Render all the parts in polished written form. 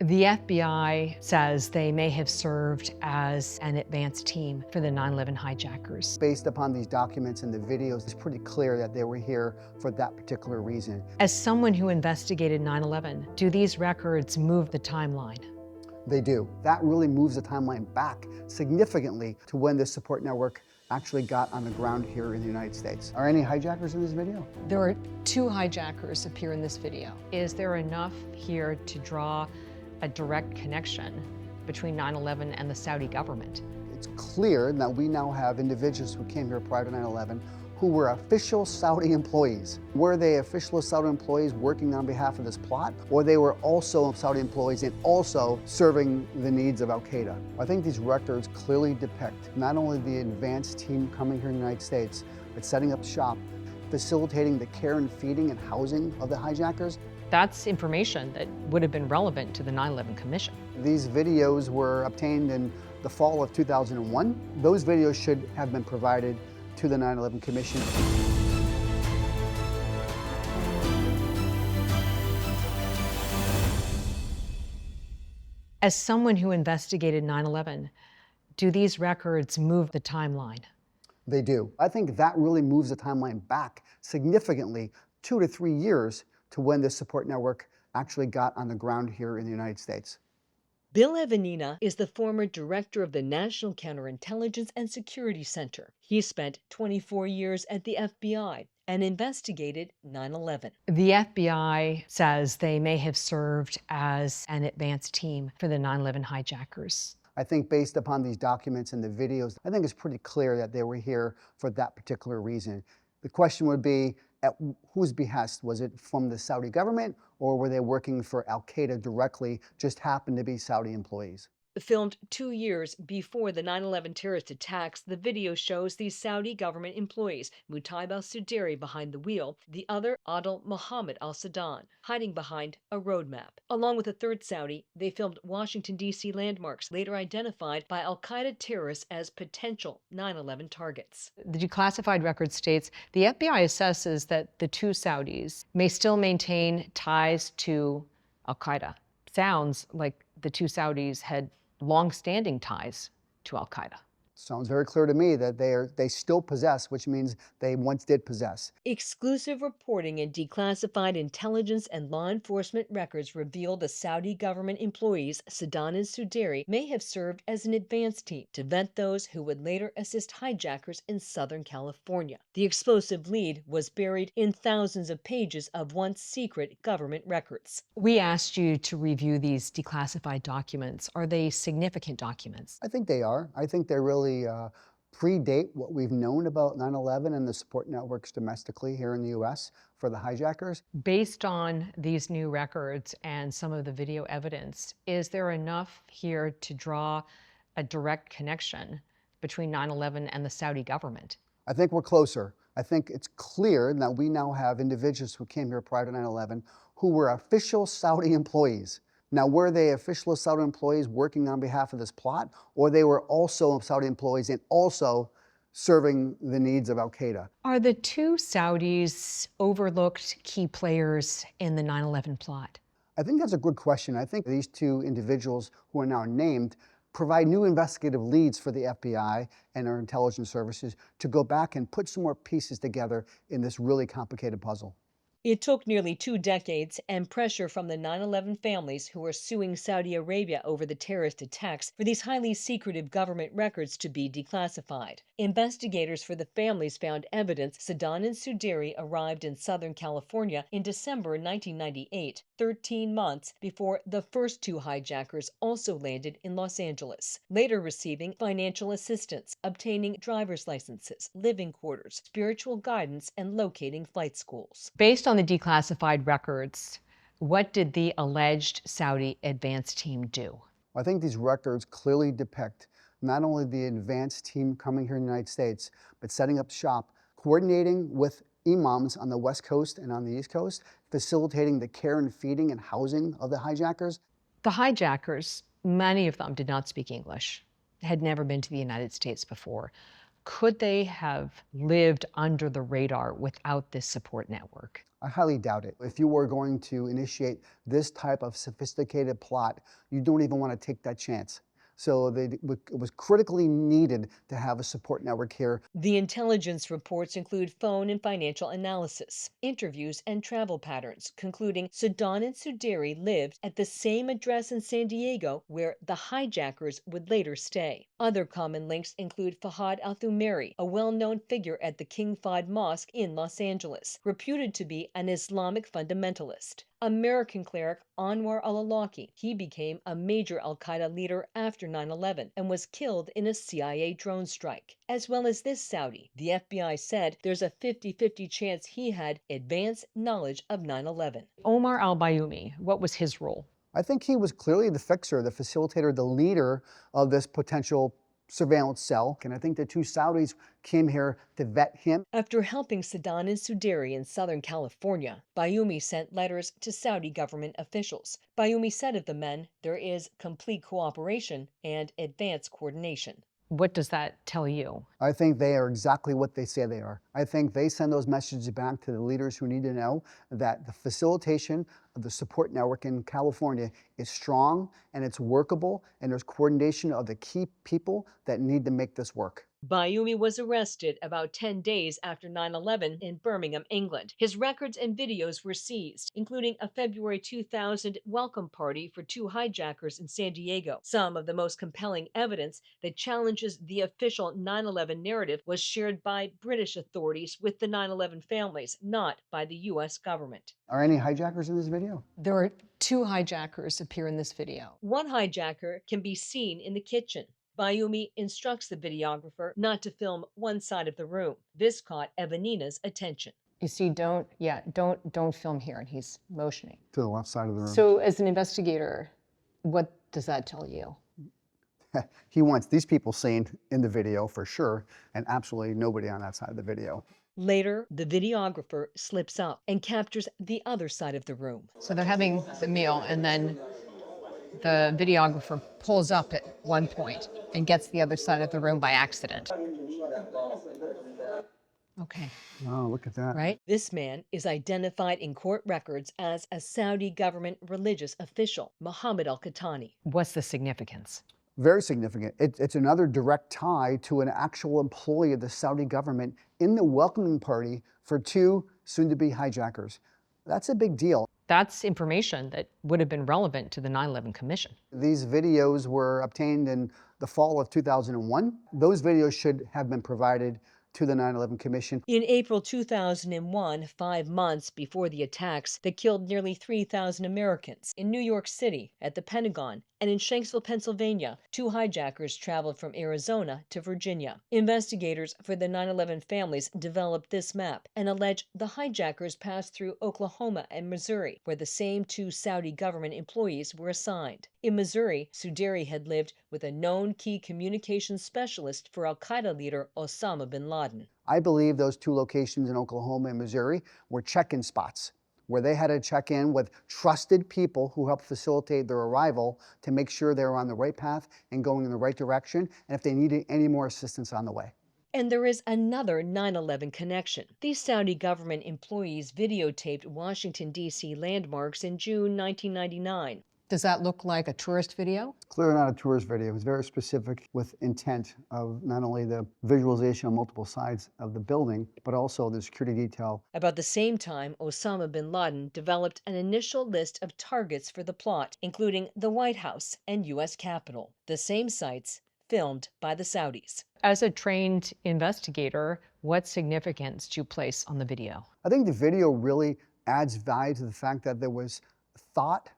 The FBI says they may have served as an advance team for the 9/11 hijackers. Based upon these documents and the videos, it's pretty clear that they were here for that particular reason. As someone who investigated 9/11, do these records move the timeline? They do. That really moves the timeline back significantly to when this support network actually got on the ground here in the United States. Are any hijackers in this video? There are two hijackers appear in this video. Is there enough here to draw a direct connection between 9/11 and the Saudi government? It's clear that we now have individuals who came here prior to 9/11 who were official Saudi employees. Were they official Saudi employees working on behalf of this plot, or they were also Saudi employees and also serving the needs of al-Qaeda? I think these records clearly depict not only the advanced team coming here in the United States, but setting up shop, facilitating the care and feeding and housing of the hijackers. That's information that would have been relevant to the 9/11 Commission. These videos were obtained in the fall of 2001. Those videos should have been provided to the 9/11 Commission. As someone who investigated 9/11, do these records move the timeline? They do. I think that really moves the timeline back significantly 2 to 3 years to when this support network actually got on the ground here in the United States. Bill Evanina is the former director of the National Counterintelligence and Security Center. He spent 24 years at the FBI and investigated 9/11. The FBI says they may have served as an advance team for the 9/11 hijackers. I think based upon these documents and the videos, I think it's pretty clear that they were here for that particular reason. The question would be, at whose behest? Was it from the Saudi government, or were they working for al-Qaeda directly, just happened to be Saudi employees? Filmed 2 years before the 9/11 terrorist attacks, the video shows these Saudi government employees, Mutaib al-Suderi behind the wheel, the other Adil Mohammed al-Sudan, hiding behind a roadmap. Along with a third Saudi, they filmed Washington, D.C. landmarks later identified by al-Qaeda terrorists as potential 9/11 targets. The declassified record states the FBI assesses that the two Saudis may still maintain ties to al-Qaeda. Sounds like the two Saudis had long-standing ties to al-Qaeda. Sounds very clear to me that they still possess, which means they once did possess. Exclusive reporting and declassified intelligence and law enforcement records reveal the Saudi government employees, Sadan and Suderi, may have served as an advance team to vet those who would later assist hijackers in Southern California. The explosive lead was buried in thousands of pages of once secret government records. We asked you to review these declassified documents. Are they significant documents? I think they are. I think they really predate what we've known about 9/11 and the support networks domestically here in the U.S. for the hijackers. Based on these new records and some of the video evidence, is there enough here to draw a direct connection between 9/11 and the Saudi government? I think we're closer. I think it's clear that we now have individuals who came here prior to 9/11 who were official Saudi employees. Now, were they official Saudi employees working on behalf of this plot, or they were also Saudi employees and also serving the needs of al-Qaeda? Are the two Saudis overlooked key players in the 9/11 plot? I think that's a good question. I think these two individuals who are now named provide new investigative leads for the FBI and our intelligence services to go back and put some more pieces together in this really complicated puzzle. It took nearly 2 decades and pressure from the 9/11 families who were suing Saudi Arabia over the terrorist attacks for these highly secretive government records to be declassified. Investigators for the families found evidence Sadan and Suderi arrived in Southern California in December 1998, 13 months before the first two hijackers also landed in Los Angeles, later receiving financial assistance, obtaining driver's licenses, living quarters, spiritual guidance, and locating flight schools. Based on the declassified records, what did the alleged Saudi advance team do? I think these records clearly depict not only the advanced team coming here in the United States, but setting up shop, coordinating with imams on the West Coast and on the East Coast, facilitating the care and feeding and housing of the hijackers. The hijackers, many of them did not speak English, had never been to the United States before. Could they have lived under the radar without this support network? I highly doubt it. If you were going to initiate this type of sophisticated plot, you don't even want to take that chance. So it was critically needed to have a support network here. The intelligence reports include phone and financial analysis, interviews, and travel patterns, concluding Sudan and Suderi lived at the same address in San Diego where the hijackers would later stay. Other common links include Fahad al-Thumairi, a well-known figure at the King Fahd Mosque in Los Angeles, reputed to be an Islamic fundamentalist. American cleric Anwar al-Awlaki. He became a major al-Qaeda leader after 9/11 and was killed in a CIA drone strike. As well as this Saudi, the FBI said there's a 50-50 chance he had advanced knowledge of 9/11. Omar al-Bayoumi, what was his role? I think he was clearly the fixer, the facilitator, the leader of this potential surveillance cell. And I think the two Saudis came here to vet him. After helping Sudan and Suderi in Southern California, Bayoumi sent letters to Saudi government officials. Bayoumi said of the men, there is complete cooperation and advanced coordination. What does that tell you? I think they are exactly what they say they are. I think they send those messages back to the leaders who need to know that the facilitation of the support network in California is strong and it's workable, and there's coordination of the key people that need to make this work. Bayoumi was arrested about 10 days after 9/11 in Birmingham, England. His records and videos were seized, including a February 2000 welcome party for two hijackers in San Diego. Some of the most compelling evidence that challenges the official 9/11 narrative was shared by British authorities with the 9/11 families, not by the U.S. government. Are any hijackers in this video? There are two hijackers appear in this video. One hijacker can be seen in the kitchen. Bayoumi instructs the videographer not to film one side of the room. This caught Evanina's attention. You see, don't film here, and he's motioning. To the left side of the room. So as an investigator, what does that tell you? He wants these people seen in the video for sure, and absolutely nobody on that side of the video. Later, the videographer slips up and captures the other side of the room. So they're having the meal, and then the videographer pulls up at one point and gets the other side of the room by accident. Okay. Oh, look at that. Right? This man is identified in court records as a Saudi government religious official, Mohammed al-Qahtani. What's the significance? Very significant. It's another direct tie to an actual employee of the Saudi government in the welcoming party for two soon-to-be hijackers. That's a big deal. That's information that would have been relevant to the 9/11 Commission. These videos were obtained in the fall of 2001. Those videos should have been provided to the 9/11 Commission. In April 2001, 5 months before the attacks that killed nearly 3,000 Americans, in New York City, at the Pentagon, and in Shanksville, Pennsylvania, two hijackers traveled from Arizona to Virginia. Investigators for the 9/11 families developed this map and allege the hijackers passed through Oklahoma and Missouri, where the same two Saudi government employees were assigned. In Missouri, Suderi had lived with a known key communications specialist for al-Qaeda leader Osama bin Laden. I believe those two locations in Oklahoma and Missouri were check-in spots where they had to check in with trusted people who helped facilitate their arrival to make sure they were on the right path and going in the right direction, and if they needed any more assistance on the way. And there is another 9/11 connection. These Saudi government employees videotaped Washington, D.C. landmarks in June 1999. Does that look like a tourist video? Clearly not a tourist video. It's very specific with intent of not only the visualization on multiple sides of the building, but also the security detail. About the same time, Osama bin Laden developed an initial list of targets for the plot, including the White House and U.S. Capitol, the same sites filmed by the Saudis. As a trained investigator, what significance do you place on the video? I think the video really adds value to the fact that there was thought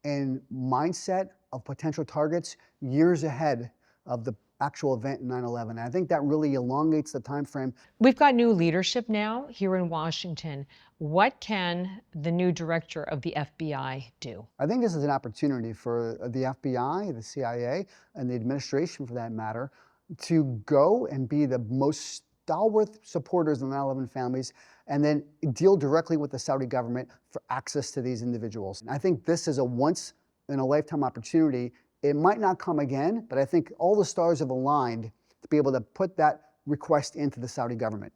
and mindset of potential targets years ahead of the actual event in 9/11. I think that really elongates the time frame. We've got new leadership now here in Washington. What can the new director of the FBI do? I think this is an opportunity for the FBI, the CIA, and the administration for that matter, to go and be the most stalwart supporters of the 9/11 families, and then deal directly with the Saudi government for access to these individuals. And I think this is a once-in-a-lifetime opportunity. It might not come again, but I think all the stars have aligned to be able to put that request into the Saudi government.